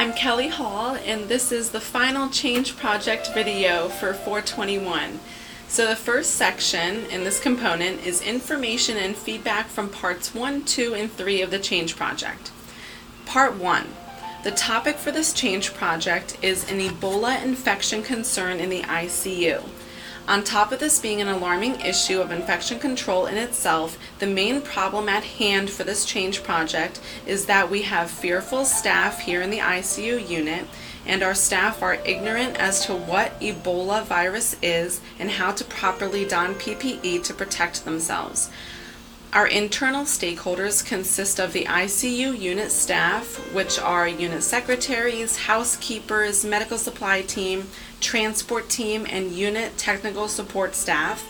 I'm Kelly Hall, and this is the final change project video for 421. So the first section in this component is information and feedback from parts 1, 2, and 3 of the change project. Part 1. The topic for this change project is an Ebola infection concern in the ICU. On top of this being an alarming issue of infection control in itself, the main problem at hand for this change project is that we have fearful staff here in the ICU unit, and our staff are ignorant as to what Ebola virus is and how to properly don PPE to protect themselves. Our internal stakeholders consist of the ICU unit staff, which are unit secretaries, housekeepers, medical supply team, transport team, and unit technical support staff,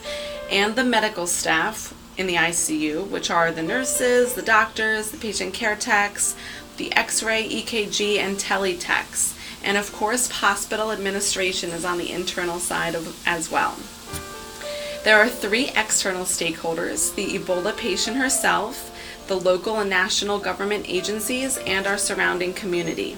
and the medical staff in the ICU, which are the nurses, the doctors, the patient care techs, the X-ray, EKG, and teletechs. And of course, hospital administration is on the internal side as well. There are 3 external stakeholders: the Ebola patient herself, the local and national government agencies, and our surrounding community.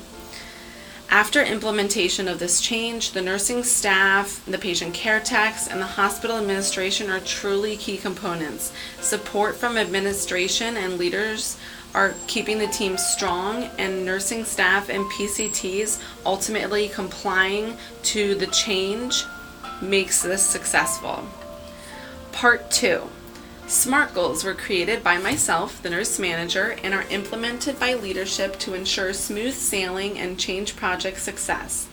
After implementation of this change, the nursing staff, the patient care techs, and the hospital administration are truly key components. Support from administration and leaders are keeping the team strong, and nursing staff and PCTs ultimately complying to the change makes this successful. Part 2. SMART goals were created by myself, the nurse manager, and are implemented by leadership to ensure smooth sailing and change project success.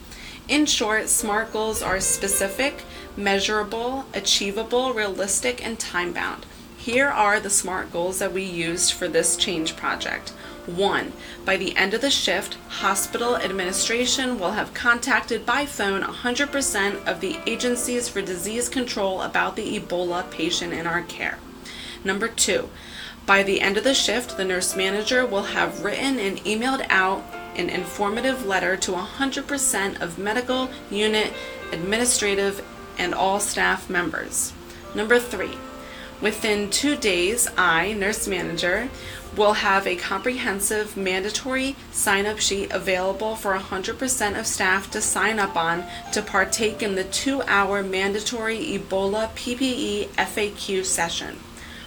In short, SMART goals are specific, measurable, achievable, realistic, and time-bound. Here are the SMART goals that we used for this change project. 1. By the end of the shift, hospital administration will have contacted by phone 100% of the agencies for disease control about the Ebola patient in our care. Number 2. By the end of the shift, the nurse manager will have written and emailed out an informative letter to 100% of medical, unit, administrative, and all staff members. Number 3. Within 2 days, I, nurse manager, will have a comprehensive mandatory sign-up sheet available for 100% of staff to sign up on to partake in the 2-hour mandatory Ebola PPE FAQ session.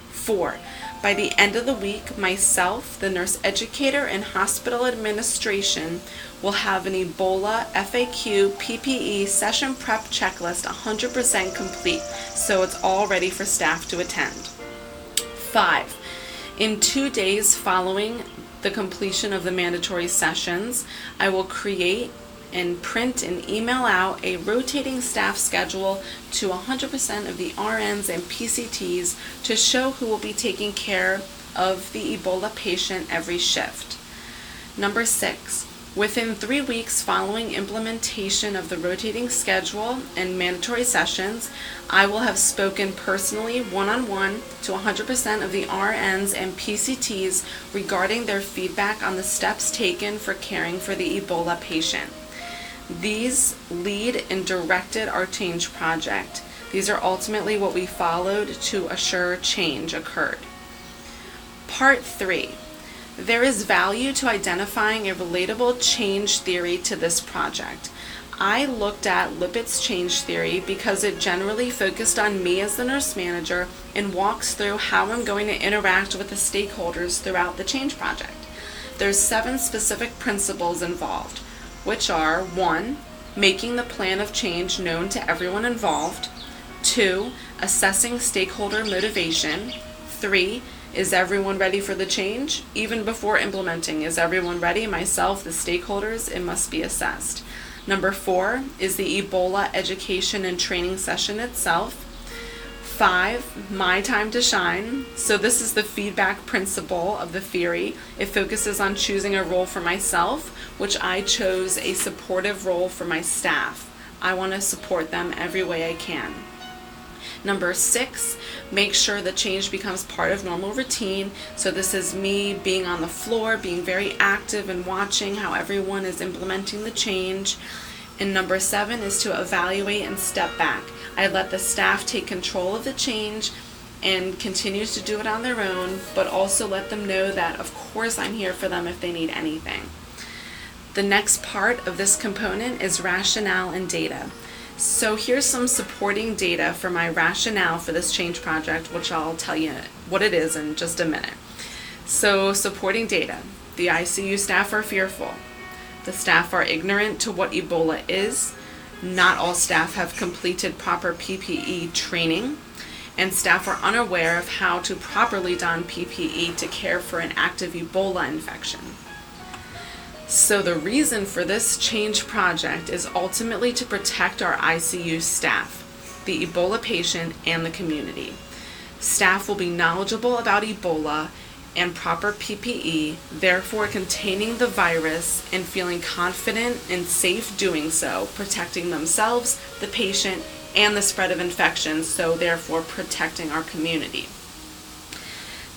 4. By the end of the week, myself, the nurse educator, and hospital administration will have an Ebola FAQ PPE session prep checklist 100% complete, so it's all ready for staff to attend. 5. In 2 days following the completion of the mandatory sessions, I will create and print and email out a rotating staff schedule to 100% of the RNs and PCTs to show who will be taking care of the Ebola patient every shift. Number 6. Within 3 weeks following implementation of the rotating schedule and mandatory sessions, I will have spoken personally one-on-one to 100% of the RNs and PCTs regarding their feedback on the steps taken for caring for the Ebola patient. These lead and directed our change project. These are ultimately what we followed to assure change occurred. Part 3. There is value to identifying a relatable change theory to this project. I looked at Lippett's change theory because it generally focused on me as the nurse manager and walks through how I'm going to interact with the stakeholders throughout the change project. There's 7 specific principles involved, which are: 1. Making the plan of change known to everyone involved. 2. Assessing stakeholder motivation. 3. Is everyone ready for the change? Even before implementing, is everyone ready? Myself, the stakeholders, it must be assessed. Number 4 is the Ebola education and training session itself. 5, my time to shine. So this is the feedback principle of the theory. It focuses on choosing a role for myself, which I chose a supportive role for my staff. I want to support them every way I can. Number 6, make sure the change becomes part of normal routine. So this is me being on the floor, being very active and watching how everyone is implementing the change. And number 7 is to evaluate and step back. I let the staff take control of the change and continues to do it on their own, but also let them know that of course I'm here for them if they need anything. The next part of this component is rationale and data. So here's some supporting data for my rationale for this change project, which I'll tell you what it is in just a minute. So supporting data. The ICU staff are fearful. The staff are ignorant to what Ebola is. Not all staff have completed proper PPE training, and staff are unaware of how to properly don PPE to care for an active Ebola infection. So the reason for this change project is ultimately to protect our ICU staff, the Ebola patient, and the community. Staff will be knowledgeable about Ebola and proper PPE, therefore containing the virus and feeling confident and safe doing so, protecting themselves, the patient, and the spread of infections, so therefore protecting our community.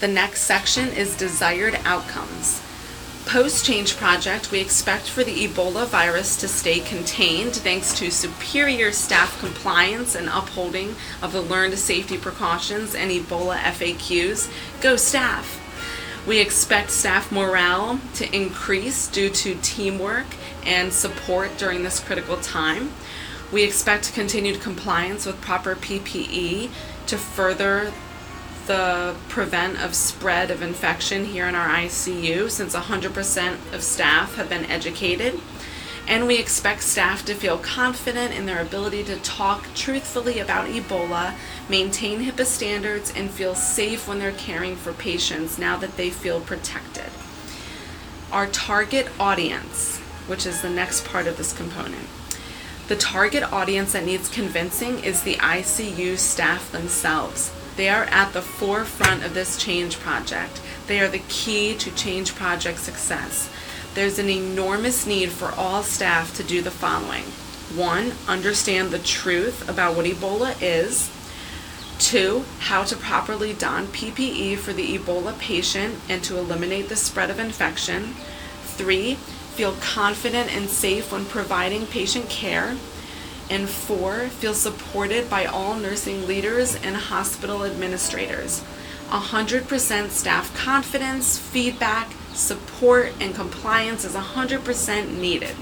The next section is desired outcomes. Post-change project, we expect for the Ebola virus to stay contained thanks to superior staff compliance and upholding of the learned safety precautions and Ebola FAQs. Go staff! We expect staff morale to increase due to teamwork and support during this critical time. We expect continued compliance with proper PPE to further the prevent of spread of infection here in our ICU, since 100% of staff have been educated. And we expect staff to feel confident in their ability to talk truthfully about Ebola, maintain HIPAA standards, and feel safe when they're caring for patients now that they feel protected. Our target audience, which is the next part of this component. The target audience that needs convincing is the ICU staff themselves. They are at the forefront of this change project. They are the key to change project success. There's an enormous need for all staff to do the following. 1, understand the truth about what Ebola is. 2, how to properly don PPE for the Ebola patient and to eliminate the spread of infection. 3, feel confident and safe when providing patient care. And 4, feel supported by all nursing leaders and hospital administrators. 100% staff confidence, feedback, support, and compliance is 100% needed.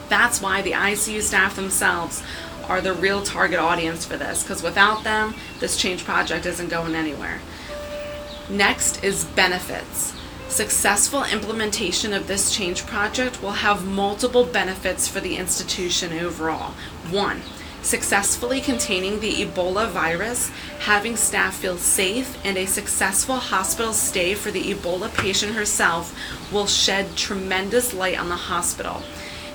That's why the ICU staff themselves are the real target audience for this, because without them, this change project isn't going anywhere. Next is benefits. Successful implementation of this change project will have multiple benefits for the institution overall. 1, successfully containing the Ebola virus, having staff feel safe, and a successful hospital stay for the Ebola patient herself will shed tremendous light on the hospital.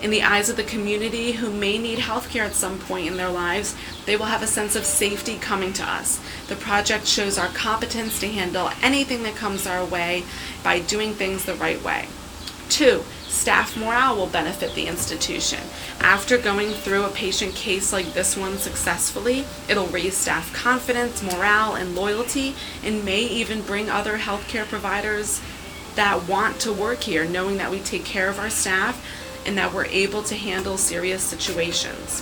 In the eyes of the community who may need healthcare at some point in their lives, they will have a sense of safety coming to us. The project shows our competence to handle anything that comes our way by doing things the right way. 2, staff morale will benefit the institution. After going through a patient case like this one successfully, it'll raise staff confidence, morale, and loyalty, and may even bring other healthcare providers that want to work here, knowing that we take care of our staff and that we're able to handle serious situations.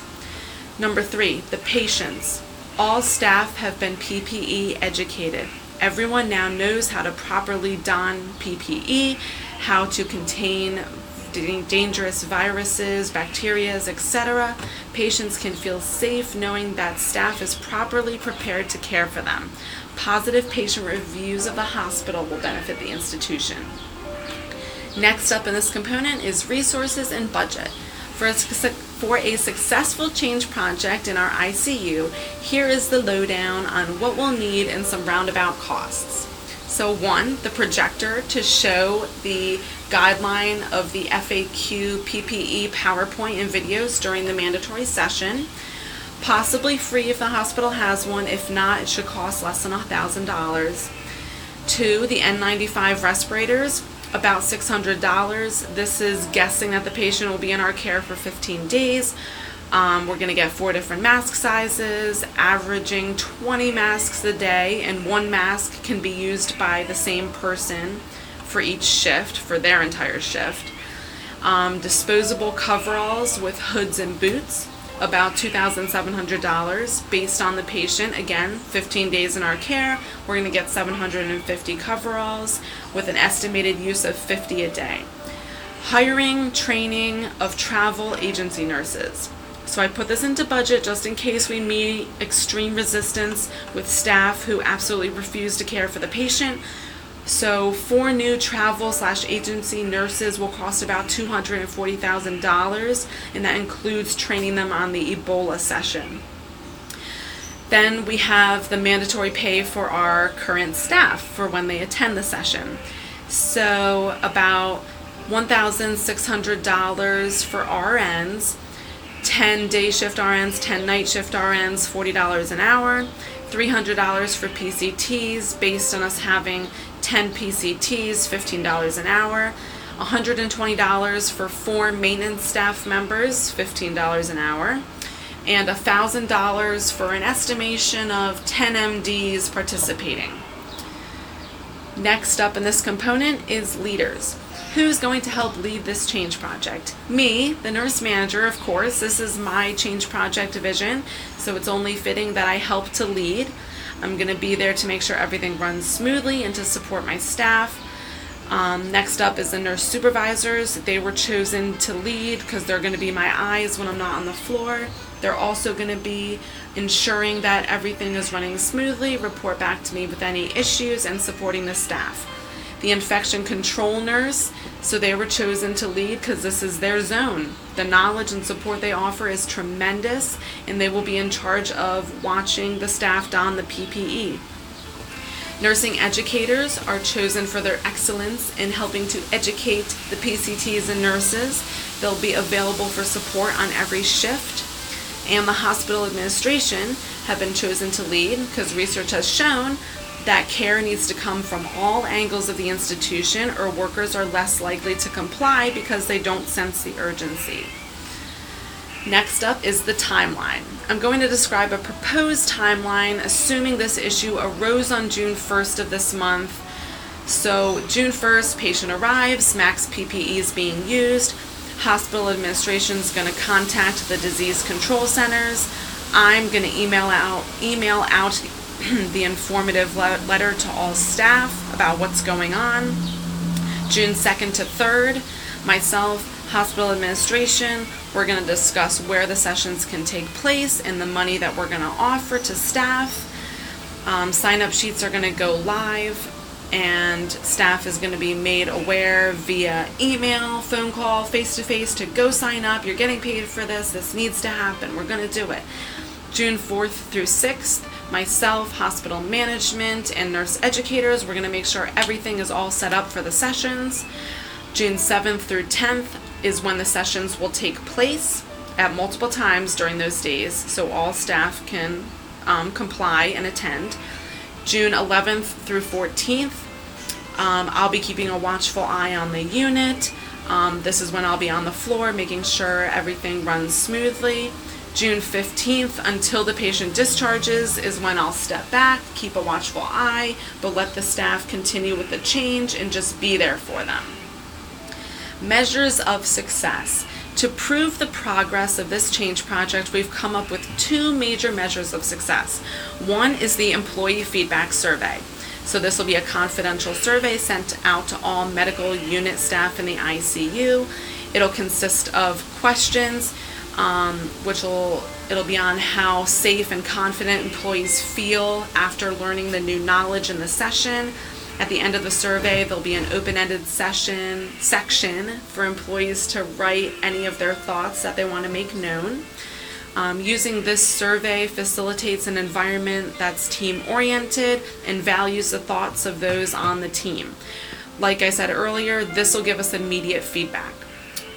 Number 3, the patients. All staff have been PPE educated. Everyone now knows how to properly don PPE, how to contain dangerous viruses, bacteria, etc. Patients can feel safe knowing that staff is properly prepared to care for them. Positive patient reviews of the hospital will benefit the institution. Next up in this component is resources and budget. For a successful change project in our ICU, here is the lowdown on what we'll need and some roundabout costs. So 1, the projector to show the guideline of the FAQ PPE PowerPoint and videos during the mandatory session. Possibly free if the hospital has one. If not, it should cost less than $1,000. 2, the N95 respirators, about $600. This is guessing that the patient will be in our care for 15 days. We're going to get 4 different mask sizes, averaging 20 masks a day, and 1 mask can be used by the same person for each shift, for their entire shift. Disposable coveralls with hoods and boots, about $2,700 based on the patient. Again, 15 days in our care, we're going to get 750 coveralls with an estimated use of 50 a day. Hiring, training of travel agency nurses. So I put this into budget just in case we meet extreme resistance with staff who absolutely refuse to care for the patient. So 4 new travel/agency nurses will cost about $240,000, and that includes training them on the Ebola session. Then we have the mandatory pay for our current staff for when they attend the session. So about $1,600 for RNs, 10 day shift RNs, 10 night shift RNs, $40 an hour, $300 for PCTs based on us having 10 PCTs, $15 an hour, $120 for 4 maintenance staff members, $15 an hour, and $1,000 for an estimation of 10 MDs participating. Next up in this component is leaders. Who's going to help lead this change project? Me, the nurse manager, of course. This is my change project division, so it's only fitting that I help to lead. I'm going to be there to make sure everything runs smoothly and to support my staff. Next up is the nurse supervisors. They were chosen to lead because they're going to be my eyes when I'm not on the floor. They're also going to be ensuring that everything is running smoothly, report back to me with any issues, and supporting the staff. The infection control nurse, so they were chosen to lead because this is their zone. The knowledge and support they offer is tremendous, and they will be in charge of watching the staff don the PPE. Nursing educators are chosen for their excellence in helping to educate the PCTs and nurses. They'll be available for support on every shift. And the hospital administration have been chosen to lead because research has shown that care needs to come from all angles of the institution, or workers are less likely to comply because they don't sense the urgency. Next up is the timeline. I'm going to describe a proposed timeline assuming this issue arose on June 1st of this month. So June 1st, patient arrives, max PPE is being used, hospital administration is going to contact the disease control centers. I'm going to email out the informative letter to all staff about what's going on. June 2nd to 3rd, myself, hospital administration, we're going to discuss where the sessions can take place and the money that we're going to offer to staff. Sign-up sheets are going to go live, and staff is going to be made aware via email, phone call, face-to-face to go sign up. You're getting paid for this. This needs to happen. We're going to do it. June 4th through 6th, myself, hospital management, and nurse educators, we're going to make sure everything is all set up for the sessions. June 7th through 10th is when the sessions will take place at multiple times during those days, so all staff can comply and attend. June 11th through 14th, I'll be keeping a watchful eye on the unit. This is when I'll be on the floor making sure everything runs smoothly. June 15th until the patient discharges is when I'll step back, keep a watchful eye, but let the staff continue with the change and just be there for them. Measures of success. To prove the progress of this change project, we've come up with 2 major measures of success. One is the employee feedback survey. So this will be a confidential survey sent out to all medical unit staff in the ICU. It'll consist of questions, it'll be on how safe and confident employees feel after learning the new knowledge in the session. At the end of the survey, there'll be an open-ended section for employees to write any of their thoughts that they want to make known. Using this survey facilitates an environment that's team-oriented and values the thoughts of those on the team. Like I said earlier, this will give us immediate feedback.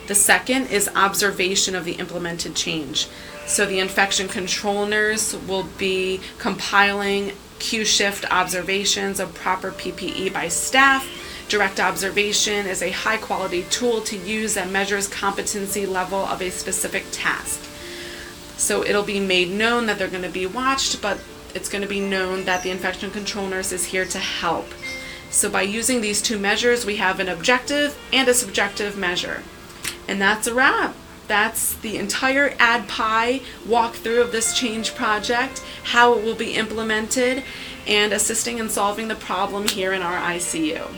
The second is observation of the implemented change. So the infection control nurse will be compiling Q-shift observations of proper PPE by staff. Direct observation is a high-quality tool to use that measures competency level of a specific task. So it'll be made known that they're going to be watched, but it's going to be known that the infection control nurse is here to help. So by using these 2 measures, we have an objective and a subjective measure. And that's a wrap. That's the entire ADPI walkthrough of this change project, how it will be implemented, and assisting in solving the problem here in our ICU.